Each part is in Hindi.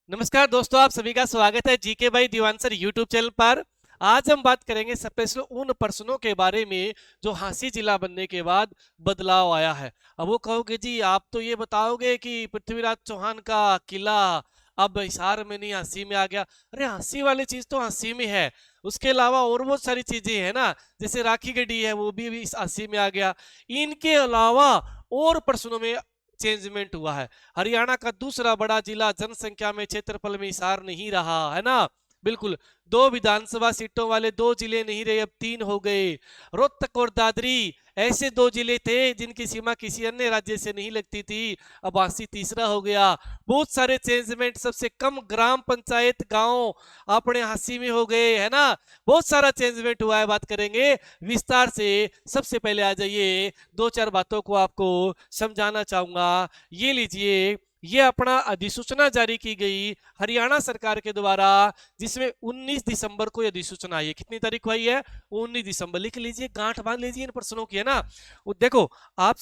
नमस्कार दोस्तों, आप सभी का स्वागत है GK by Diwan sir YouTube channel पर। आज हम बात करेंगे स्पेशल उन प्रश्नों के बारे में जो हांसी जिला बनने के बाद बदलाव आया है। अब वो कहोगे जी आप तो ये बताओगे कि पृथ्वीराज चौहान का किला अब हिसार में नहीं हांसी में आ गया। अरे हांसी वाली चीज तो हांसी में है, उसके अलावा और बहुत सारी चीजें हैं ना, जैसे राखी गढ़ी है वो भी इस हांसी में आ गया। इनके अलावा और प्रश्नों में चेंजमेंट हुआ है। हरियाणा का दूसरा बड़ा जिला जनसंख्या में क्षेत्रफल में हिसार नहीं रहा है ना, बिल्कुल। दो विधानसभा सीटों वाले दो जिले नहीं रहे, अब तीन हो गए। रोहतक और दादरी ऐसे दो जिले थे जिनकी सीमा किसी अन्य राज्य से नहीं लगती थी, अब हांसी तीसरा हो गया। बहुत सारे चेंजमेंट, सबसे कम ग्राम पंचायत गांव अपने हांसी में हो गए, है ना। बहुत सारा चेंजमेंट हुआ है, बात करेंगे विस्तार से। सबसे पहले आ जाइए, दो चार बातों को आपको समझाना चाहूंगा। ये लीजिए, ये अपना अधिसूचना जारी की गई हरियाणा सरकार के द्वारा, जिसमें 19 दिसंबर को अधिसूचना आई है। कितनी तारीख को आई है? 19 दिसंबर। लिख लीजिए, गांठ बांध लीजिए इन प्रश्नों की, है ना। देखो, आप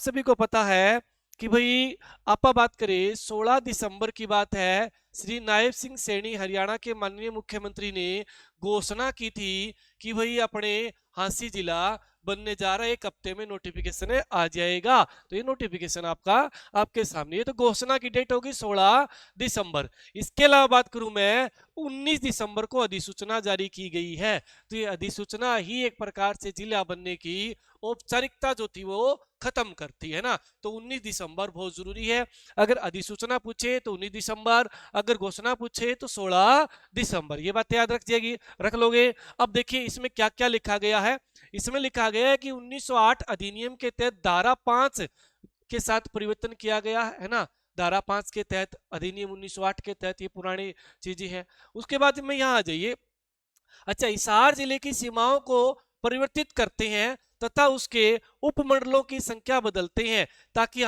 सभी को पता है कि भाई आप बात करें 16 दिसंबर की बात है, श्री नायब सिंह सैनी हरियाणा के माननीय मुख्यमंत्री ने घोषणा की थी कि भाई अपने हांसी जिला बनने जा रहा है, एक हफ्ते में नोटिफिकेशन आ जाएगा। तो ये नोटिफिकेशन आपका आपके सामने, ये तो घोषणा की डेट होगी 16 दिसंबर। इसके अलावा बात करूं मैं, 19 दिसंबर को अधिसूचना जारी की गई है। तो ये अधिसूचना ही एक प्रकार से जिला बनने की औपचारिकता जो थी वो खत्म करती है ना। तो 19 दिसंबर बहुत जरूरी है। अगर अधिसूचना पूछे तो 19 दिसंबर, अगर घोषणा पूछे तो 16 दिसंबर। ये बात याद रख लोगे। अब देखिए इसमें क्या क्या लिखा गया है। इसमें लिखा गया है कि 1908 अधिनियम के तहत धारा 5 के साथ परिवर्तन किया गया है ना। धारा 5 के तहत, अधिनियम 1908 के तहत, ये पुरानी चीजें हैं। उसके बाद में यहाँ आ जाइए। अच्छा, हिसार जिले की सीमाओं को परिवर्तित करते हैं तथा उसके उपमंडलों की संख्या बदलते हैं, ताकि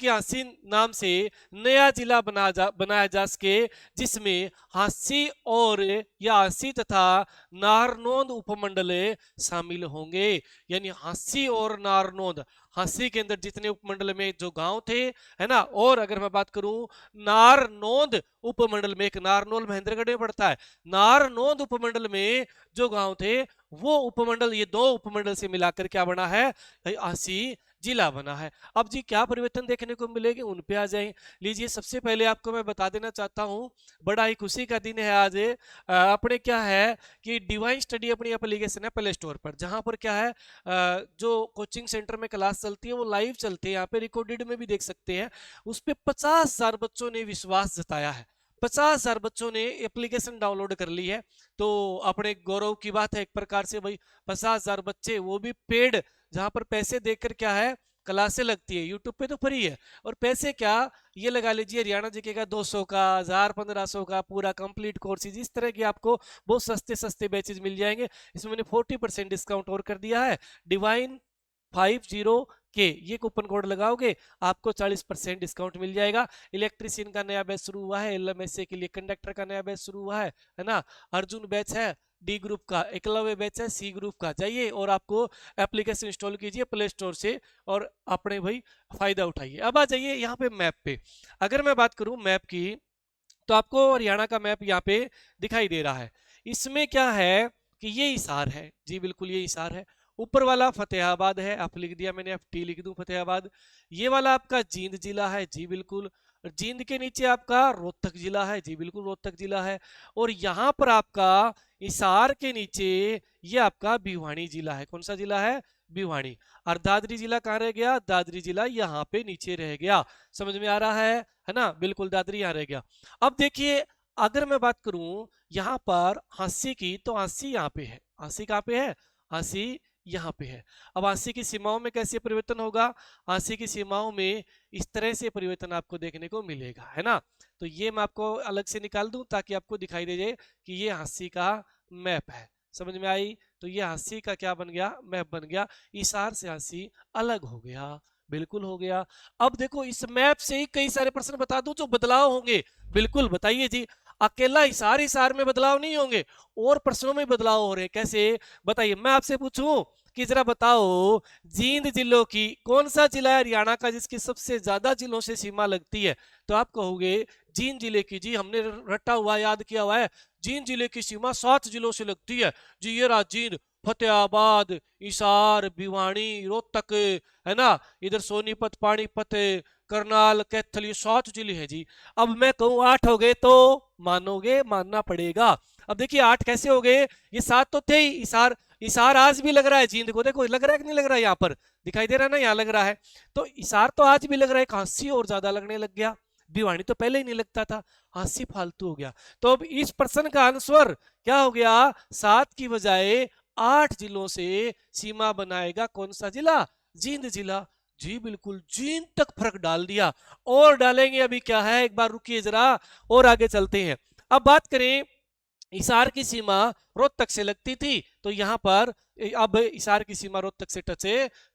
हांसी नाम से नया जिला बनाया जा सके, जिसमें हांसी और या हांसी तथा नारनौंद उपमंडल शामिल होंगे। यानी हांसी और नारनौंद, हांसी के अंदर जितने उपमंडल में जो गांव थे, है ना। और अगर मैं बात करूं नारनौंद उपमंडल में, एक नारनौल महेंद्रगढ़ में पड़ता है, नारनौंद उपमंडल में जो गांव थे, वो उपमंडल, ये दो उपमंडल से मिलाकर क्या बना है? हांसी जिला बना है। अब जी क्या परिवर्तन देखने को मिलेंगे, उन पे आ जाए। लीजिए, सबसे पहले आपको मैं बता देना चाहता हूं, बड़ा ही खुशी का दिन है आज। अपने क्या है कि डिवाइन स्टडी अपनी एप्लीकेशन है प्ले स्टोर पर, जहां पर क्या है, जो कोचिंग सेंटर में क्लास चलती है वो लाइव चलती है, यहाँ पे रिकॉर्डेड में भी देख सकते हैं। उस पर 50,000 बच्चों ने विश्वास जताया है। 50,000 बच्चों ने एप्लीकेशन डाउनलोड कर ली है। तो अपने गौरव की बात है एक प्रकार से भाई, 50,000 बच्चे, वो भी पेड, जहां पर पैसे देकर क्या है क्लासें लगती है। यूट्यूब पे तो फ्री है, और पैसे क्या, ये लगा लीजिए हरियाणा जीके का 200 का, 1000, 1500 का पूरा कंप्लीट कोर्सेज, इस तरह की आपको बहुत सस्ते सस्ते बैचेज मिल जाएंगे। इसमें मैंने 40% डिस्काउंट और कर दिया है। डिवाइन 50 के ये कूपन कोड लगाओगे, आपको 40% डिस्काउंट मिल जाएगा। इलेक्ट्रीशियन का नया बैच शुरू हुआ है, एलएमएसए के लिए कंडक्टर का नया बैच शुरू हुआ है ना। अर्जुन बैच है डी ग्रुप का, एकलव्य बैच है सी ग्रुप का। जाइए और आपको एप्लीकेशन इंस्टॉल कीजिए प्ले स्टोर से, और अपने भाई फायदा उठाइए। अब आ जाइए यहाँ पे मैप पे। अगर मैं बात करूं मैप की, तो आपको हरियाणा का मैप यहाँ पे दिखाई दे रहा है। इसमें क्या है कि ये हिसार है जी, बिल्कुल ये हिसार है। ऊपर वाला फतेहाबाद है, आप लिख दिया मैंने, FT लिख दूं फतेहाबाद। ये वाला आपका जींद जिला है जी, बिल्कुल। जींद के नीचे आपका रोहतक जिला है जी, बिल्कुल रोहतक जिला है। और यहाँ पर आपका हिसार के नीचे ये आपका भिवानी जिला है। कौन सा जिला है? भिवानी। और दादरी जिला कहाँ रह गया? दादरी जिला यहाँ पे नीचे रह गया। समझ में आ रहा है ना, बिल्कुल दादरी यहाँ रह गया। अब देखिए, अगर मैं बात करूं यहाँ पर हांसी की, तो हांसी यहाँ पे है। हांसी कहाँ पे है? हांसी यहाँ पे है। अब हांसी की सीमाओं में कैसे परिवर्तन होगा? हांसी की सीमाओं में इस तरह से परिवर्तन आपको देखने को मिलेगा, है ना। तो ये मैं आपको अलग से निकाल दूं ताकि आपको दिखाई दे जाए कि ये हांसी का मैप है। समझ में आई? तो ये हांसी का क्या बन गया? मैप बन गया। हिसार से हांसी अलग हो गया, बिल्कुल हो गया। अब देखो, इस मैप से ही कई सारे प्रश्न बता दूं जो बदलाव होंगे। बिल्कुल बताइए जी। अकेला हिसार हिसार में बदलाव नहीं होंगे, और प्रश्नों में बदलाव हो रहे हैं। कैसे बताइए? मैं आपसे पूछूं कि जरा बताओ जींद जिलों की कौन सा जिला है हरियाणा का जिसकी सबसे ज्यादा जिलों से सीमा लगती है, तो आप कहोगे जींद जिले की। जी हमने रटा हुआ याद किया हुआ है, जींद जिले की सीमा 7 जिलों से लगती है जी। ये रहा जींद, फतेहाबाद, हिसार, भिवानी, रोहतक, है ना, इधर सोनीपत, पानीपत, करनाल, कैथल, ये 7 जिले हैं जी। अब मैं कहूँ 8 हो गए तो मानोगे? मानना पड़ेगा। अब देखिए 8 कैसे हो गए, ये 7 तो थे ही। हिसार, हिसार आज भी लग रहा है जींद को, देखो लग रहा है कि नहीं लग रहा है, यहाँ पर दिखाई दे रहा है ना, यहाँ लग रहा है। तो हिसार तो आज भी लग रहा है, हांसी और ज्यादा लगने लग गया। भिवानी तो पहले ही नहीं लगता था, हांसी फालतू हो गया। तो अब इस प्रश्न का आंसर क्या हो गया, 7 की बजाय 8 जिलों से सीमा बनाएगा कौन सा जिला, जींद जिला। जी बिल्कुल, जींद तक फर्क डाल दिया। और डालेंगे, अभी क्या है, एक बार रुकिए जरा और आगे चलते हैं। अब बात करें, हिसार की सीमा रोहतक से लगती थी, तो यहां पर अब हिसार की सीमा रोहतक से टच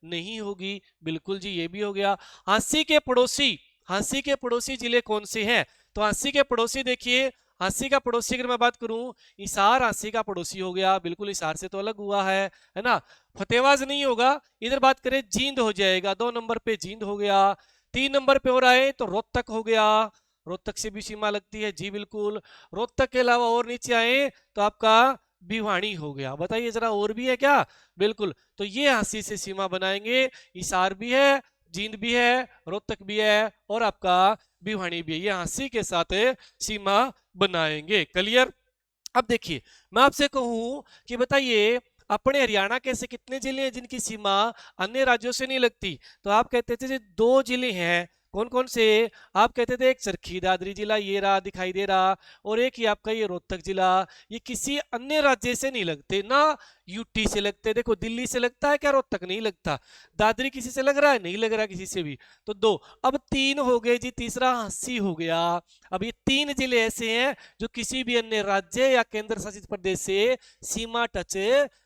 नहीं होगी। बिल्कुल जी, ये भी हो गया। हांसी के पड़ोसी, हांसी के पड़ोसी जिले कौन से हैं, तो हांसी के पड़ोसी देखिए, हांसी का पड़ोसी अगर मैं बात करूं, हिसार हांसी का पड़ोसी हो गया, बिल्कुल हिसार से तो अलग हुआ है ना। फतेहबाद नहीं होगा। इधर बात करें जींद हो जाएगा, 2 नंबर पे जींद हो गया। 3 नंबर पे हो रहा है तो रोहतक हो गया, रोहतक से भी सीमा लगती है जी बिल्कुल। रोहतक के अलावा और नीचे आए तो आपका भिवानी हो गया। बताइए जरा और भी है क्या, बिल्कुल। तो ये हांसी से सीमा बनाएंगे, हिसार भी है, जींद भी है, रोहतक भी है और आपका भिवानी भी है। ये हांसी के साथ सीमा बनाएंगे। क्लियर। अब देखिए मैं आपसे कहूं कि बताइए अपने हरियाणा के ऐसे कितने जिले हैं जिनकी सीमा अन्य राज्यों से नहीं लगती, तो आप कहते थे 2 जिले हैं। कौन कौन से, आप कहते थे एक चरखी दादरी जिला, ये रहा दिखाई दे रहा, और एक ही आपका ये रोहतक जिला। ये किसी अन्य राज्य से नहीं लगते ना, यूटी से लगते। देखो दिल्ली से लगता है क्या, रोहतक नहीं लगता। दादरी किसी से लग रहा है, नहीं लग रहा किसी से भी। तो 2, अब 3 हो गए जी, तीसरा हांसी हो गया। अब ये 3 जिले ऐसे हैं जो किसी भी अन्य राज्य या केंद्र शासित प्रदेश से सीमा टच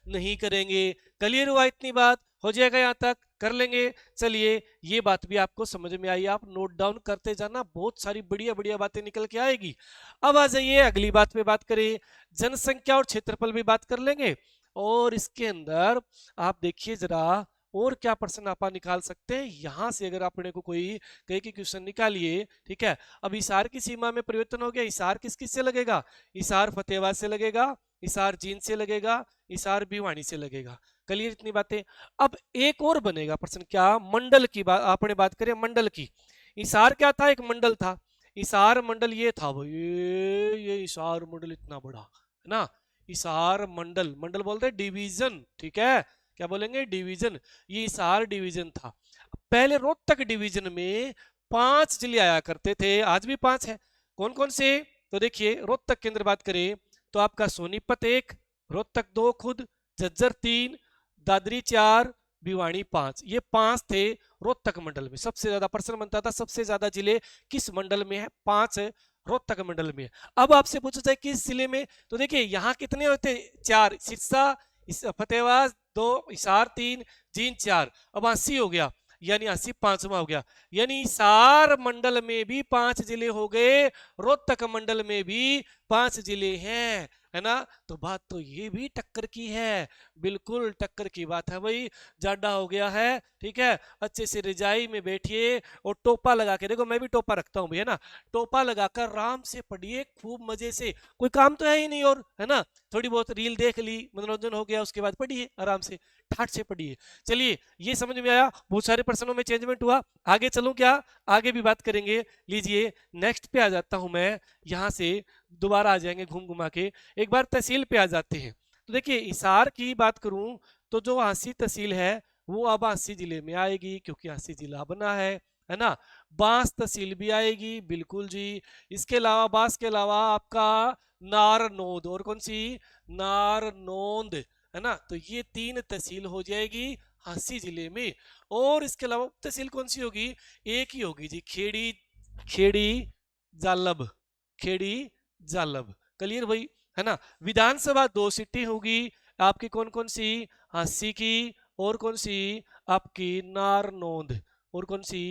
नहीं करेंगे। क्लियर हुआ, इतनी बात हो जाएगा, यहां तक कर लेंगे। चलिए ये बात भी आपको समझ में आई, आप नोट डाउन करते जाना, बहुत सारी बढ़िया बढ़िया बातें निकल के आएगी। अब आ जाइए अगली बात पे बात करें, जनसंख्या और क्षेत्रफल भी बात कर लेंगे। और इसके अंदर आप देखिए जरा और क्या प्रश्न आप निकाल सकते हैं यहां से, अगर आपने को कोई कहीं की क्वेश्चन निकालिए। ठीक है, अब हिसार की सीमा में परिवर्तन हो गया, हिसार किस किस से लगेगा, हिसार फतेहाबाद से लगेगा, हिसार जींद से लगेगा, हिसार भिवानी से लगेगा। क्लियर इतनी बातें। अब एक और बनेगा प्रश्न, क्या, मंडल की बात आपने बात करें, मंडल की। हिसार क्या था, एक मंडल था, हिसार मंडल ये था भाई, ये हिसार मंडल इतना बड़ा है ना, हिसार मंडल, मंडल बोलते हैं डिवीजन। ठीक है, क्या बोलेंगे, डिवीजन। ये हिसार डिवीजन था। पहले रोहतक डिवीजन में 5 जिले आया करते थे, आज भी 5 है। कौन कौन से, तो देखिए रोहतक के अंदर बात करें तो आपका सोनीपत 1, रोहतक 2 खुद, झज्जर 3, दादरी 4, भिवानी 5, ये 5 थे रोहतक मंडल में। सबसे ज्यादा प्रश्न बनता था सबसे ज्यादा जिले किस मंडल में है, 5 रोहतक मंडल में। अब आपसे पूछा जाए किस जिले में, तो देखिए यहाँ कितने होते, 4, सिरसा, फतेहाबाद 2, हिसार 3, जींद 4, अब 80 हो गया, यानी 80 5वां हो गया। यानी हिसार मंडल में भी 5 जिले हो गए, रोहतक मंडल में भी 5 जिले हैं, है ना। तो बात तो ये भी टक्कर की है, बिल्कुल टक्कर की बात है भाई। जाडा हो गया है, ठीक है, अच्छे से रजाई में बैठिए और टोपा लगा के, देखो मैं भी टोपा रखता हूँ भैया ना, टोपा लगाकर आराम से पढ़िए खूब मजे से, कोई काम तो है ही नहीं और, है ना, थोड़ी बहुत रील देख ली, मनोरंजन हो गया, उसके बाद पढ़िए आराम से, ठाट से पढ़िए। चलिए ये समझ में आया, बहुत सारे प्रश्नों में चेंजमेंट हुआ। आगे चलूं क्या, आगे भी बात करेंगे। लीजिए नेक्स्ट पे आ जाता हूं मैं, यहां से दोबारा आ जाएंगे घूम घुमा के, एक बार तहसील पे आ जाते हैं। तो देखिए हिसार की बात करूं तो जो हांसी तहसील है वो अब हांसी जिले में आएगी, क्योंकि हांसी जिला बना है ना। बांस तहसील भी आएगी, बिल्कुल जी। इसके अलावा बांस के अलावा आपका नारनौंद, और कौन सी, नारनौंद, है ना। तो ये 3 तहसील हो जाएगी हांसी जिले में। और इसके अलावा तहसील कौन सी होगी, एक ही होगी जी, खेड़ी, खेड़ी जालब, खेड़ी जालब। क्लियर भाई, है ना। विधानसभा 2 सीटें होगी आपकी, कौन कौन सी, हांसी की, और कौन सी आपकी नारनौंद, और कौन सी,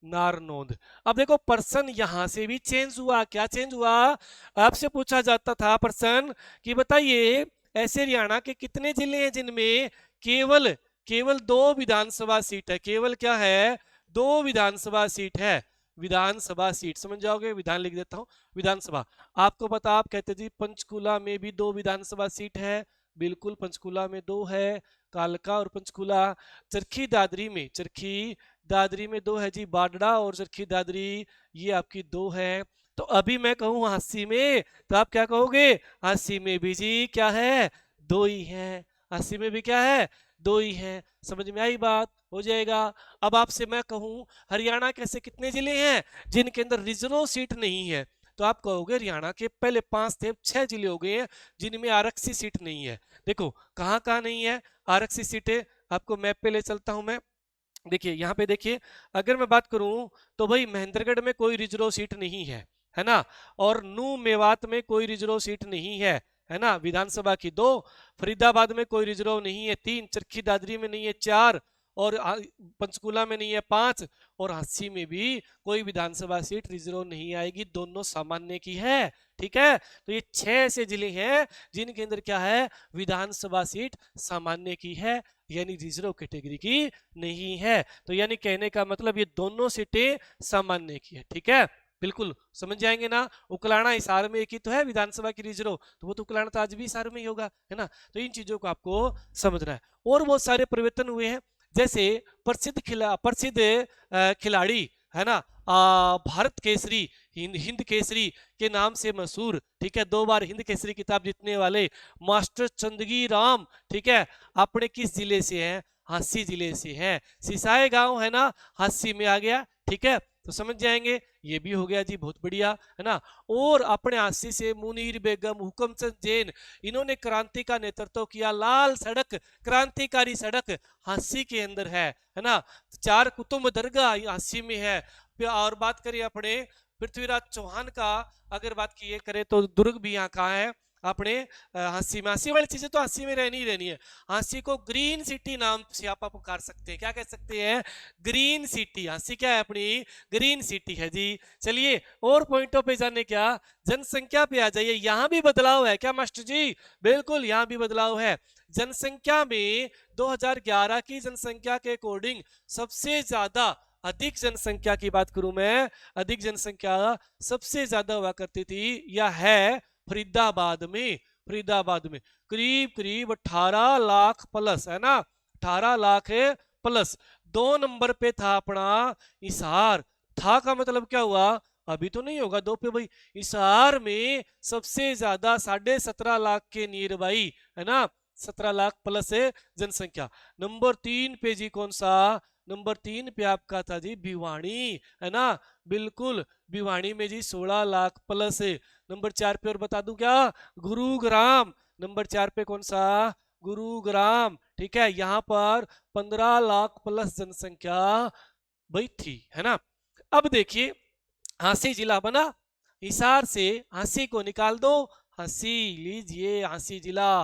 नारनौंद। अब देखो प्रश्न यहां से भी चेंज हुआ, क्या चेंज हुआ, आपसे पूछा जाता था प्रश्न कि बताइए ऐसे हरियाणा के कितने जिले हैं जिनमें केवल केवल 2 विधानसभा सीट है, केवल क्या है, 2 विधानसभा सीट है, विधानसभा सीट, समझ जाओगे, विधान लिख देता हूं, विधानसभा। आपको पता, आप कहते जी पंचकुला में भी 2 विधानसभा सीट है, बिल्कुल पंचकुला में 2 है, कालका और पंचकुला। चरखी दादरी में 2 है जी, बाडड़ा और चरखी दादरी, ये आपकी 2 है। तो अभी मैं कहूं हांसी में, तो आप क्या कहोगे, हांसी में भी जी क्या है, 2 ही है, हांसी में भी क्या है, 2 ही है। समझ में आई बात, हो जाएगा। अब आपसे मैं कहूं हरियाणा के ऐसे कितने जिले हैं जिनके अंदर रिजर्व सीट नहीं है, तो आप कहोगे हरियाणा के पहले 5 थे, 6 जिले हो गए हैं जिनमें आरक्षित सीट नहीं है। देखो कहां कहां नहीं है आरक्षित सीटें, आपको मैप पे ले चलता हूं मैं। देखिए यहाँ पे देखिए, अगर मैं बात करूं तो भाई महेंद्रगढ़ में कोई रिजर्व सीट नहीं है ना, और नू मेवात में कोई रिजर्व सीट नहीं है ना, विधानसभा की 2, फरीदाबाद में कोई रिजर्व नहीं है 3, चरखी दादरी में नहीं है 4, और पंचकुला में नहीं है 5, और हांसी में भी कोई विधानसभा सीट रिजर्व नहीं आएगी, दोनों सामान्य की है। ठीक है, तो ये 6 ऐसे जिले हैं जिनके अंदर क्या है, विधानसभा सीट सामान्य की है, यानी रिजर्व कैटेगरी की नहीं है। तो यानी कहने का मतलब ये दोनों सीटें सामान्य की है। ठीक है, बिल्कुल समझ जाएंगे ना। उकलाना हिसार में एक ही तो है विधानसभा की रिजर्व, तो वो तो उकलाना तो आज भी हिसार में ही होगा, है ना। तो इन चीजों को आपको समझना है। और बहुत सारे परिवर्तन हुए हैं, जैसे प्रसिद्ध खिलाड़ी है ना, भारत केसरी, हिंद केसरी के नाम से मशहूर, ठीक है, 2 बार हिंद केसरी किताब जीतने वाले मास्टर चंदगी राम, ठीक है, अपने किस जिले से हैं, हांसी जिले से हैं। सिसाए गांव है ना, हांसी में आ गया। ठीक है, तो समझ जाएंगे, ये भी हो गया जी, बहुत बढ़िया, है ना। और अपने हांसी से मुनीर बेगम, हुकमचंद जैन, इन्होंने क्रांति का नेतृत्व किया। लाल सड़क, क्रांतिकारी सड़क हांसी के अंदर है ना। 4 कुतुब दरगाह हांसी में है। और बात करें अपने पृथ्वीराज चौहान का, अगर बात की करें तो दुर्ग भी यहाँ कहाँ है, अपने हांसी में। हांसी वाली चीजें तो हांसी में रहनी ही रहनी है। हांसी को ग्रीन सिटी नाम से आप पुकार सकते हैं, क्या कह सकते हैं, ग्रीन सिटी। हांसी क्या है, अपनी ग्रीन सिटी है जी। चलिए और पॉइंटों पे जाने, क्या जनसंख्या पे आ जाइए। यहां भी बदलाव है क्या मास्टर जी, बिल्कुल यहां भी बदलाव है। जनसंख्या में 2011 की जनसंख्या के अकॉर्डिंग सबसे ज्यादा, अधिक जनसंख्या की बात करूं मैं, अधिक जनसंख्या सबसे ज्यादा हुआ करती थी या है फरीदाबाद में करीब करीब 18 लाख प्लस, है ना, 18 लाख प्लस। 2 नंबर पे था अपना हिसार। था का मतलब क्या हुआ, अभी तो नहीं होगा 2 पे भाई। हिसार में सबसे ज्यादा 17.5 लाख के नियर बाई, है ना, 17 लाख प्लस है जनसंख्या। नंबर 3 पे जी कौन सा, नंबर 3 पे आपका था जी भिवानी, है ना, बिल्कुल भिवानी में जी 16 लाख प्लस है। नंबर 4 पे और बता दूं क्या, गुरुग्राम, नंबर 4 पे कौन सा, गुरुग्राम। ठीक है, यहां पर 15 लाख प्लस जनसंख्या भाई थी, है ना। अब देखिए हांसी जिला बना, हिसार से हांसी को निकाल दो, हांसी लीजिए, हांसी जिला।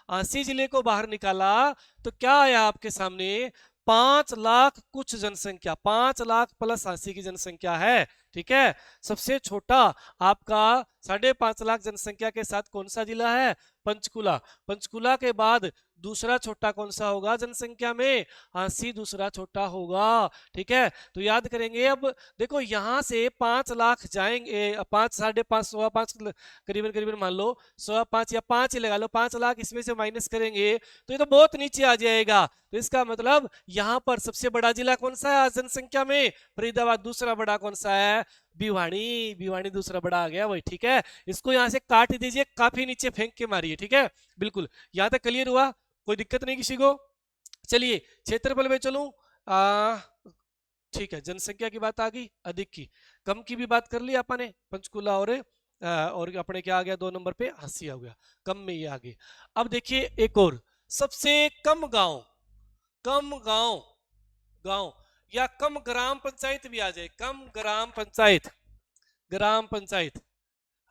हांसी जिले को बाहर निकाला तो क्या आया आपके सामने, 5 लाख कुछ जनसंख्या, 5 लाख प्लस हांसी की जनसंख्या है। ठीक है, सबसे छोटा आपका 5.5 लाख जनसंख्या के साथ कौन सा जिला है, पंचकुला। पंचकुला के बाद दूसरा छोटा कौन सा होगा जनसंख्या में, हांसी दूसरा छोटा होगा। ठीक है, तो याद करेंगे। अब देखो यहां से 5 लाख जाएंगे, 5, 5.5, 5.5 करीबन करीबन मान लो 5.5 या 5 ही लगा लो, 5 लाख इसमें से माइनस करेंगे तो ये तो बहुत नीचे आ जाएगा। तो इसका मतलब यहां पर सबसे बड़ा जिला कौन सा है जनसंख्या में, फरीदाबाद। दूसरा बड़ा कौन सा है, भिवानी, भिवानी दूसरा बड़ा आ गया वही। ठीक है, इसको यहां से काट दीजिए, काफी नीचे फेंक के मारिए। ठीक है, बिल्कुल यहां तक क्लियर हुआ, कोई दिक्कत नहीं किसी को। चलिए क्षेत्रफल में चलूं, ठीक है, जनसंख्या की बात आ गई, अधिक की, कम की भी बात कर ली आपने, पंचकुला और अपने क्या आ गया 2 नंबर पे, हांसी आ गया, कम में ये आ गए। अब देखिए एक और, सबसे कम गांव, कम गांव, गांव या कम ग्राम पंचायत भी आ जाए, कम ग्राम पंचायत, ग्राम पंचायत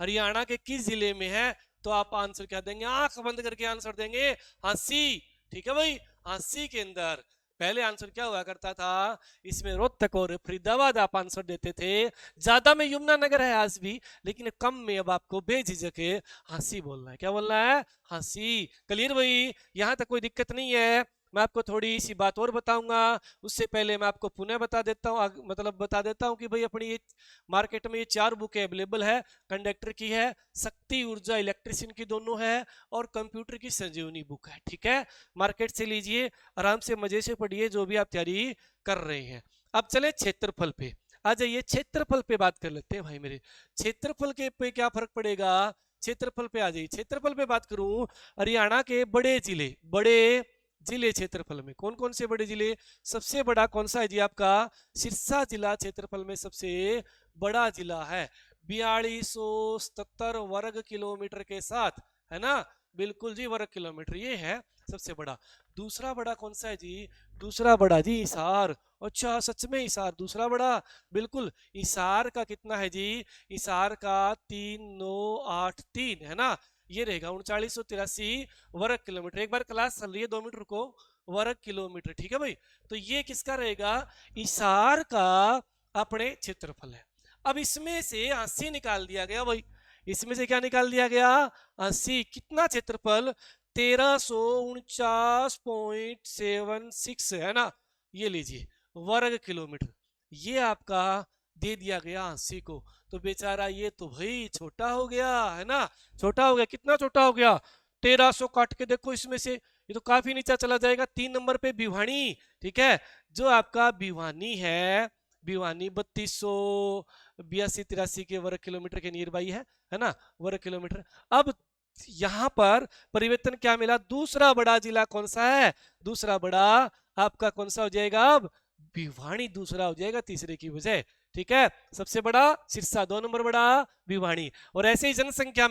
हरियाणा के किस जिले में है, तो आप आंसर क्या देंगे, आंख बंद करके आंसर देंगे, हांसी। ठीक है भाई, हांसी के अंदर पहले आंसर क्या हुआ करता था, इसमें रोहतक और फरीदाबाद आप आंसर देते थे। ज्यादा में यमुनानगर है आज भी, लेकिन कम में अब आपको बेझिझक हांसी बोलना है। क्या बोलना है, हांसी। क्लियर भाई, यहां तक कोई दिक्कत नहीं है। मैं आपको थोड़ी सी बात और बताऊंगा। उससे पहले मैं आपको पुनः बता देता हूँ, मतलब बता देता हूँ कि भाई अपनी ये मार्केट में ये 4 बुकें अवेलेबल है। कंडक्टर की है, शक्ति ऊर्जा इलेक्ट्रिशियन की दोनों है, और कंप्यूटर की संजीवनी बुक है। ठीक है, मार्केट से लीजिए, आराम से मजे से पढ़िए जो भी आप तैयारी कर रहे हैं। अब चले क्षेत्रफल पे, आ जाइए क्षेत्रफल पे बात कर लेते हैं भाई मेरे। क्षेत्रफल के पे क्या फर्क पड़ेगा, क्षेत्रफल पे आ जाइए। क्षेत्रफल पे बात करूं, हरियाणा के बड़े जिले क्षेत्रफल में कौन कौन से बड़े जिले, सबसे बड़ा कौन सा है जी आपका, सिरसा जिला क्षेत्रफल में सबसे बड़ा जिला है, 4277 वर्ग किलोमीटर के साथ, है ना, बिल्कुल जी, वर्ग किलोमीटर ये है सबसे बड़ा। दूसरा बड़ा कौन सा है जी, दूसरा बड़ा जी हिसार। अच्छा, सच में हिसार दूसरा बड़ा, बिल्कुल। हिसार का कितना है जी, हिसार का 3983 है ना, ये रहेगा 3983 वर्ग किलोमीटर। एक बार क्लास चल रही है, 2 मिनट रुको, वर्ग किलोमीटर, ठीक है भाई। तो ये किसका रहेगा, हिसार का अपने क्षेत्रफल है। अब इसमें से 80 निकाल दिया गया भाई, इसमें से क्या निकाल दिया गया, 80, कितना क्षेत्रफल, 1349.76 है ना, ये लीजिए वर्ग किलोमीटर, ये आपका दे दिया गया 80 को। तो बेचारा ये तो भाई छोटा हो गया, है ना, छोटा हो गया, कितना छोटा हो गया, 1300 काट के देखो इसमें से, ये तो काफी नीचा चला जाएगा। 3 नंबर पे भिवानी, ठीक है, जो आपका भिवानी है, भिवानी 3282-83 के वर्ग किलोमीटर के नियर बाई है ना, वर्ग किलोमीटर। अब यहां पर परिवर्तन क्या मिला, दूसरा बड़ा जिला कौन सा है, दूसरा बड़ा आपका कौन सा हो जाएगा, अब भिवानी दूसरा हो जाएगा तीसरे की वजह। ठीक है, सबसे बड़ा सिरसा, 2 नंबर बड़ा भिवानी, और ऐसे ही जनसंख्या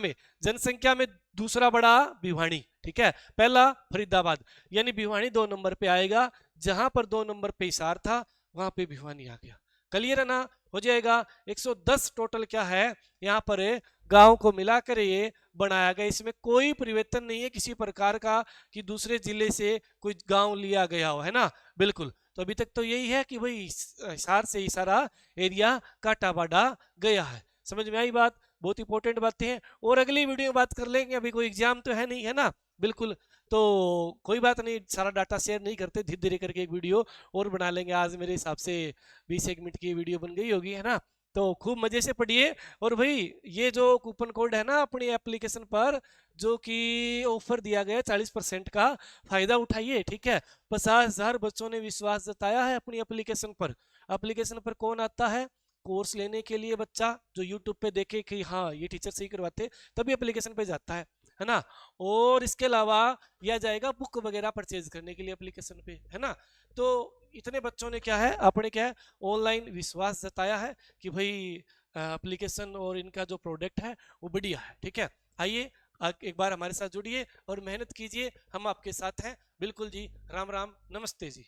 में दूसरा बड़ा भिवानी, ठीक है, पहला फरीदाबाद, यानी भिवानी 2 नंबर पे आएगा। जहां पर 2 नंबर पे हिसार था वहां पे भिवानी आ गया। क्लियर है ना, हो जाएगा। 110 टोटल क्या है यहाँ पर गांव को मिलाकर ये बनाया गया, इसमें कोई परिवर्तन नहीं है किसी प्रकार का कि दूसरे जिले से कोई गांव लिया गया हो, है ना, बिल्कुल। तो अभी तक तो यही है कि भाई हिसार से ही सारा एरिया काटा बांटा गया है। समझ में आई बात, बहुत इंपॉर्टेंट बातें हैं, और अगली वीडियो में बात कर लेंगे, अभी कोई एग्जाम तो है नहीं, है ना, बिल्कुल। तो कोई बात नहीं, सारा डाटा शेयर नहीं करते, धीरे धीरे करके एक वीडियो और बना लेंगे। आज मेरे हिसाब से 20 मिनट की वीडियो बन गई होगी, है ना। तो खूब मजे से पढ़िए, और भाई ये जो कूपन कोड है ना अपनी एप्लीकेशन पर, जो कि ऑफर दिया गया 40% का, फायदा उठाइए। ठीक है, 50,000 बच्चों ने विश्वास जताया है अपनी एप्लीकेशन पर। एप्लीकेशन पर कौन आता है, कोर्स लेने के लिए बच्चा जो यूट्यूब पे देखे कि हाँ ये टीचर सही करवाते, तभी एप्लीकेशन पे जाता है ना। और इसके अलावा यह जाएगा बुक वगैरह परचेज करने के लिए एप्लीकेशन पे, है ना। तो इतने बच्चों ने क्या है, आपने क्या है, ऑनलाइन विश्वास जताया है कि भाई एप्लीकेशन और इनका जो प्रोडक्ट है वो बढ़िया है। ठीक है, आइए एक बार हमारे साथ जुड़िए और मेहनत कीजिए, हम आपके साथ हैं, बिल्कुल जी। राम राम, नमस्ते जी।